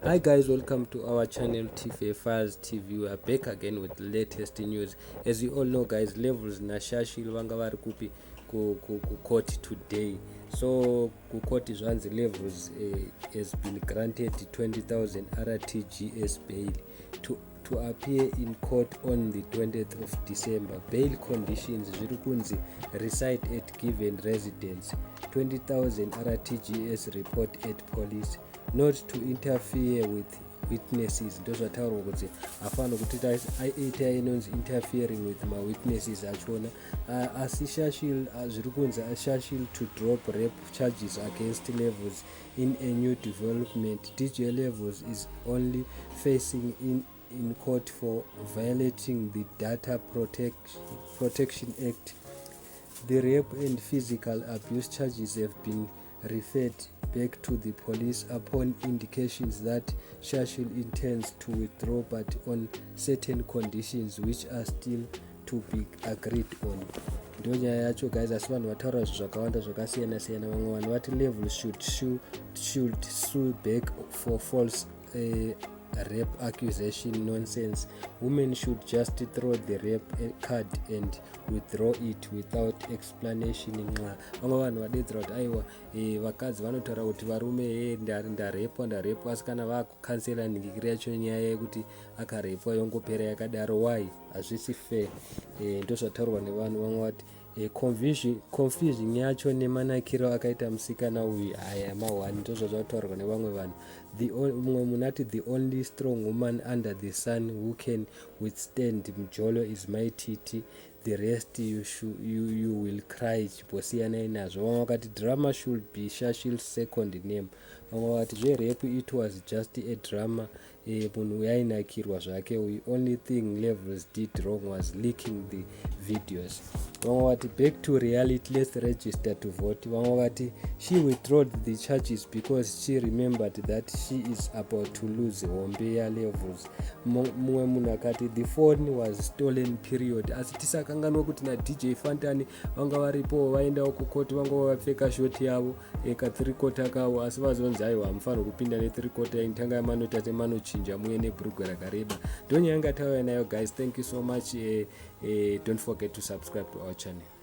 Hi guys, welcome to our channel TV Files TV. We are back again with the latest news. As you all know guys, levels na Shashl vanga vari kupi ku court today. So ku court zvanzi levels has been granted 20,000 RTGS bail to appear in court on the 20th of December. Bail conditions zviri kunzi reside at given residence, 20,000 RTGS report at police, not to interfere with witnesses. Ndozvataurwa kuti hafana kuti aita inonzi interfering with my witnesses achona. Asi Shashl zviri kunzi Shashl to drop rape charges against levels in a new development. DJ levels is only facing in court for violating the Data Protection Act. The rape and physical abuse charges have been referred back to the police upon indications that Shashl intends to withdraw, but on certain conditions which are still to be agreed on. Ndonyaya yacho guys, asi vanhu vataura zvakawanda zvakasiyana siyana. Vamwe vanhu vati level should sue back for false rape accusation nonsense. Women should just throw the rape card and withdraw it without explanation. Vamwe vanhu vadedzera kuti aiwa vakadzi vanotaura kuti varume ndarepwa asi kana vakukansela ningikiri yacho nyaya yekuti akarepwa yongopera yakadaro. Why? Hazvisi fair. Ndozvataurwa nevanhu. Vamwe vati confusion yacho nemanakiro akaita musikana uyu haya mahwani. Ndozvataurwa nevamwe vanhu. Mumwe munati the only strong woman under the sun who can withstand mjolo is my titi, the rest you will cry. Chibosiyana inazvo. Vamwe vakati drama should be Shashl's second name. Vamwe vati zverepu it was just a drama. Munhu yainakirwa zvake. The only thing levels did wrong was leaking the videos. Vamwe vati back to reality, let's register to vote. Vamwe vati she withdrew the charges because she remembered that she is about to lose hombe ya levels. Mumwe munhu akati the phone was stolen period. Asi tisakanganwa kuti na DJ Fantani vanga varipo vaendawo kukoti vanga vapfeka shoti yavo eka 3/4 kawo, asi vazonzi aiwa hamufani kupinda ne3/4 intanga yamanota semanochinja muye nebhurugwa rakareba. Ndonyaya yanga taura nayo guys. Thank you so much. Don't forget to subscribe to our channel.